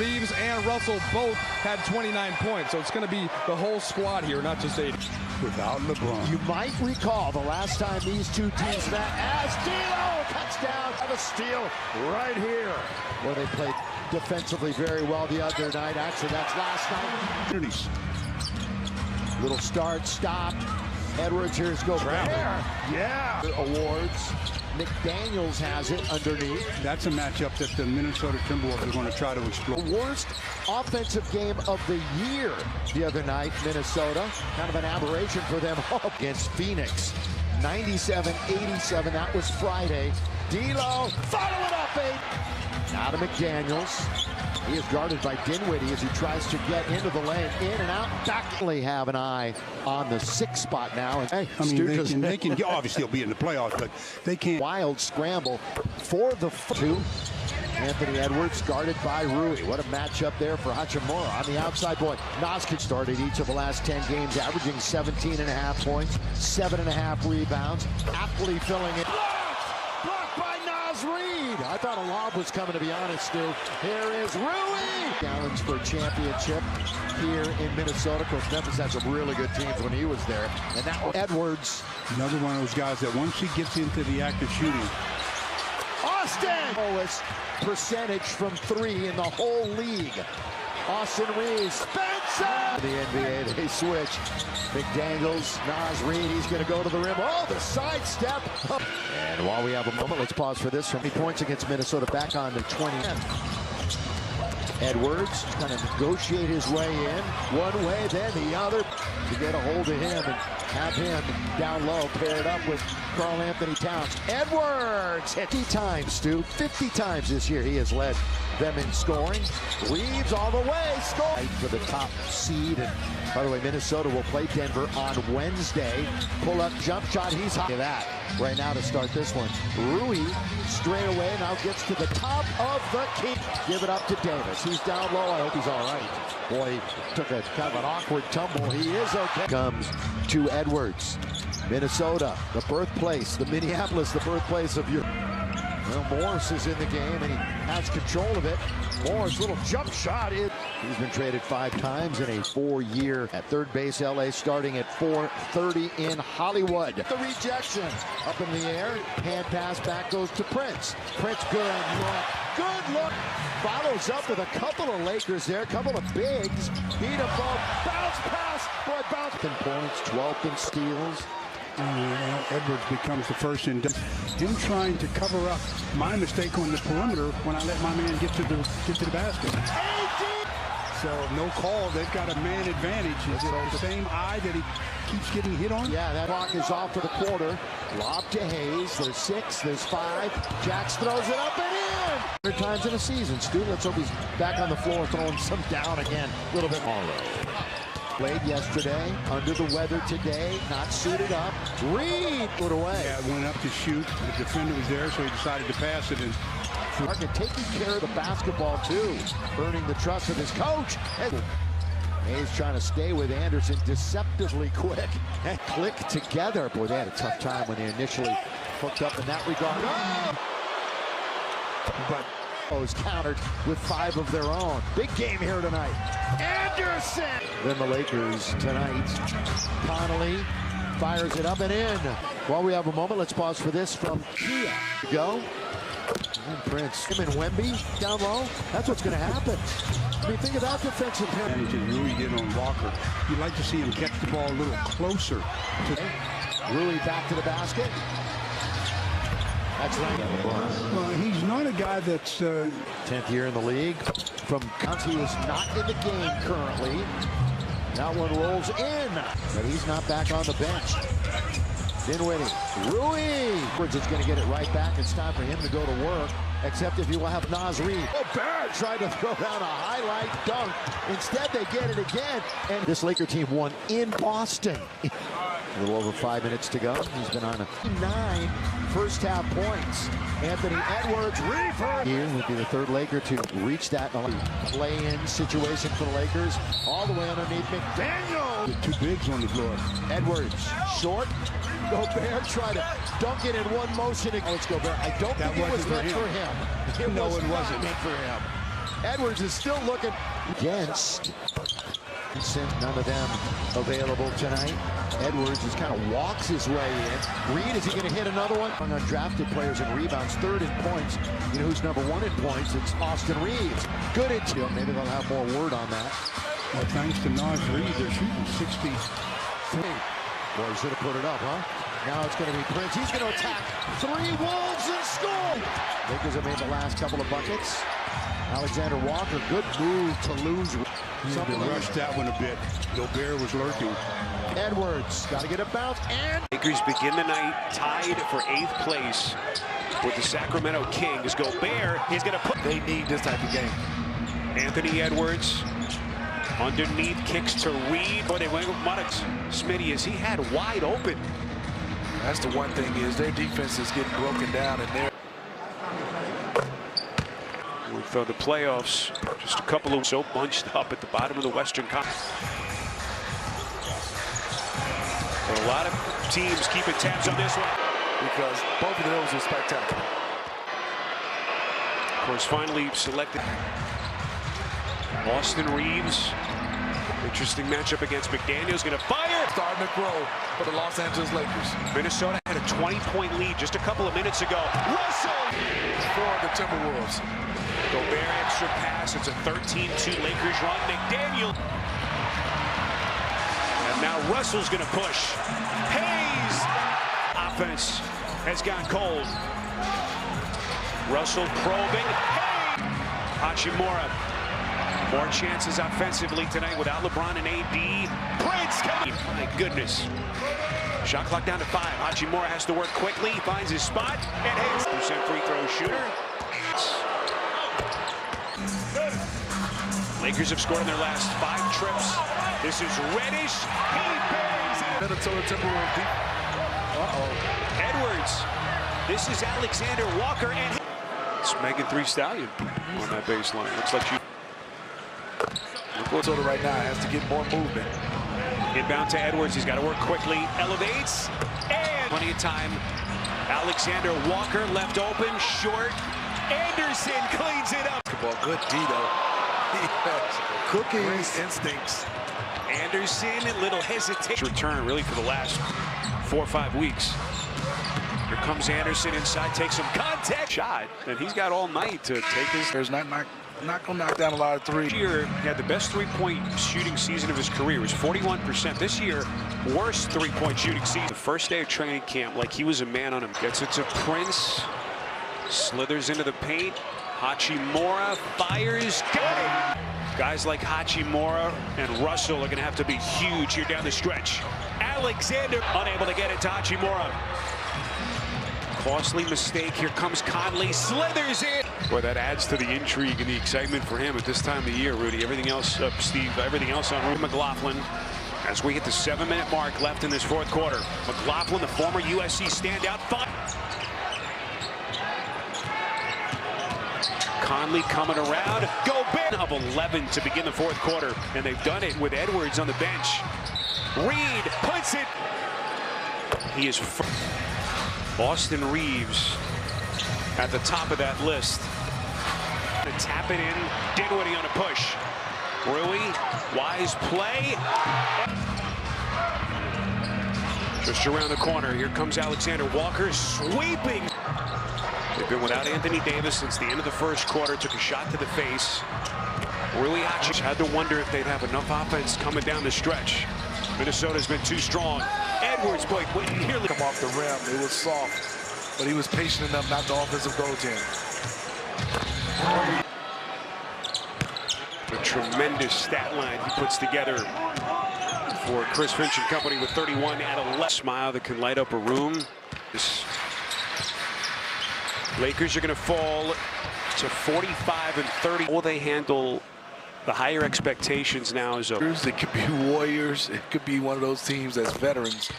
Reeves and Russell both had 29 points. So it's going to be the whole squad here, not just 8. Without LeBron. You might recall the last time these two teams met as D'Lo cuts down. Have a steal right here. Well, they played defensively very well the other night. Actually, that's last night. Little start, stop. Edwards, here's Gobert. Yeah. Awards. McDaniels has it underneath. That's a matchup that the Minnesota Timberwolves are going to try to explore. Worst offensive game of the year the other night, Minnesota. Kind of an aberration for them against Phoenix. 97-87, that was Friday. D'Lo, follow it up, 8. Now to McDaniels. He is guarded by Dinwiddie as he tries to get into the lane, in and out. Backly have an eye on the 6th spot now. And, hey, I mean, they can obviously they'll be in the playoffs, but they can't. Wild scramble for the 2. Anthony Edwards guarded by Rui. What a matchup there for Hachimura on the outside. Boy, Nas started each of the last 10 games, averaging 17.5 points, 7.5 rebounds. Aptly filling it. Blocked by Nas Reed. I thought a lob was coming, to be honest, Stu. Here is Rui. Challenge for championship here in Minnesota. Of course, Memphis had some really good teams when he was there. And that was Edwards. Another one of those guys that once he gets into the act of shooting. Austin! Lowest percentage from 3 in the whole league. Austin Reeves. Spencer! The NBA, they switch. McDaniels, Nas Reed, he's going to go to the rim. Oh, the sidestep. And while we have a moment, let's pause for this. 20 points against Minnesota, back on to 20. Edwards trying to negotiate his way in. One way, then the other to get a hold of him and have him down low, paired up with Karl Anthony Towns. Edwards 50 times, Stu. 50 times this year he has led them in scoring. Reeves all the way, score for the top seed. And by the way, Minnesota will play Denver on Wednesday. Pull up jump shot, he's hot. That right now to start this one. Rui straight away now gets to the top of the key. Give it up to Davis. He's down low. I hope he's all right. Boy, he took a kind of an awkward tumble. He is okay. Comes to Edwards. Minnesota, the birthplace, the Minneapolis, the birthplace of your. Well, Morris is in the game, and he has control of it. Morris, little jump shot. He's been traded 5 times in a 4-year at third base. LA starting at 4:30 in Hollywood. The rejection up in the air. Hand pass back goes to Prince. Prince, good look. Good look. Follows up with a couple of Lakers there. A couple of bigs. Beat them both. Bounce pass. Boy, bounce. 10 points, 12th in steals. Edwards becomes the first in him trying to cover up my mistake on the perimeter when I let my man get to the basket. So no call. They've got a man advantage. Is it the same eye that he keeps getting hit on? Yeah, that clock is off for the quarter. Lob to Hayes. There's 6. There's 5. Jacks throws it up and in. 100 times in a season. Stu, let's hope he's back on the floor throwing some down again. A little bit more. Played yesterday, under the weather today, not suited up. Reed put away. Yeah, went up to shoot. The defender was there, so he decided to pass it. And taking care of the basketball, too. Earning the trust of his coach. Hayes trying to stay with Anderson deceptively quick. And click together. Boy, they had a tough time when they initially hooked up in that regard. Oh! But was countered with 5 of their own. Big game here tonight. Anderson! Then the Lakers tonight. Connolly fires it up and in. While we have a moment, let's pause for this from Kia. Go. And Prince. Him and Wemby down low. That's what's going to happen. I mean, think of that defensive advantage Rui did on Walker. You'd like to see him catch the ball a little closer. Rui back to the basket. That's right. Well, he's not a guy that's 10th year in the league. From Conti is not in the game currently. That one rolls in, but he's not back on the bench. Dinwiddie, Rui. Edwards is going to get it right back. It's time for him to go to work, except if you will have Nas Reed. Oh, Barrett tried to throw down a highlight dunk. Instead, they get it again. And this Laker team won in Boston. A little over 5 minutes to go. He's been on a 9 first half points. Anthony Edwards, reefer. Here would be the 3rd Laker to reach that play-in situation for the Lakers. All the way underneath McDaniel. The 2 bigs on the floor. Edwards, short. Gobert tried to dunk it in one motion. Let's Gobert. I don't think it was meant for him. No, it wasn't meant for him. Edwards is still looking against. None of them available tonight. Edwards just kind of walks his way in. Reed, is he going to hit another one? On undrafted players in rebounds, third in points. You know who's number one in points? It's Austin Reeves. Good into him. Maybe they'll have more word on that. Well, thanks to Naj Reed, they're shooting 63. Boy, he should have put it up, huh? Now it's going to be Prince. He's going to attack. 3 Wolves and score. Lakers have made the last couple of buckets. Alexander Walker, good move to lose. Something rushed that one a bit. Gobert was lurking. Edwards got to get a bounce, and Lakers begin the night tied for 8th place with the Sacramento Kings. Gobert is going to put. They need this type of game. Anthony Edwards underneath, kicks to Reed. Boy, they went with Muddocks. Smitty, as he had wide open. That's the one thing, is their defense is getting broken down, and they're with the playoffs, just a couple of so bunched up at the bottom of the Western Conference. But a lot of teams keeping tabs on this one, because both of those are spectacular. Of course, finally selected Austin Reeves. Interesting matchup against McDaniels. Going to fire. Starting to grow for the Los Angeles Lakers. Minnesota had a 20-point lead just a couple of minutes ago. Russell For the Timberwolves. Gobert extra pass. It's a 13-2 Lakers run. McDaniel. And now Russell's going to push. Hayes. Offense has gone cold. Russell probing. Hayes. Hachimura. More chances offensively tonight without LeBron and AD. Prince coming. My goodness. Shot clock down to 5. Hachimura has to work quickly. He finds his spot. And Hayes, % free throw shooter. Lakers have scored in their last 5 trips. This is Reddish. He bangs it. Minnesota Timberwolves deep. Edwards. This is Alexander Walker. And it's Megan Thee Stallion on that baseline. Looks like she. Minnesota right now has to get more movement. Inbound to Edwards. He's got to work quickly. Elevates. And plenty of time. Alexander Walker left open. Short. Anderson cleans it up. Basketball. Good D, though. He has cookies instincts. Anderson, a little hesitation. Return really for the last 4 or 5 weeks. Here comes Anderson inside, takes some contact shot, and he's got all night to take his. There's not gonna knock down a lot of threes. This year, he had the best 3-point shooting season of his career. It was 41%. This year, worst 3-point shooting season. The first day of training camp, like he was a man on him. Gets it to Prince, slithers into the paint. Hachimura fires. Got it. Guys like Hachimura and Russell are going to have to be huge here down the stretch. Alexander unable to get it to Hachimura. Costly mistake. Here comes Conley. Slithers in. Boy, that adds to the intrigue and the excitement for him at this time of year, Rudy. Everything else, Steve, everything else on Rudy McLaughlin. As we hit the 7-minute mark left in this 4th quarter. McLaughlin, the former USC standout. Conley coming around. Gobert of 11 to begin the 4th quarter. And they've done it with Edwards on the bench. Reed puts it. He is Austin Reeves at the top of that list. To tap it in. Dinwiddie on a push. Rui, wise play. Just around the corner. Here comes Alexander Walker sweeping. They've been without Anthony Davis since the end of the 1st quarter. Took a shot to the face. Rui had to wonder if they'd have enough offense coming down the stretch. Minnesota's been too strong. Edwards, boy, nearly come off the rim. It was soft, but he was patient enough not to offensive goaltend. A tremendous stat line he puts together for Chris Finch and company with 31 at 11. Smile that can light up a room. Lakers are going to fall to 45 and 30. Will they handle the higher expectations now? As it could be Warriors. It could be one of those teams that's veterans.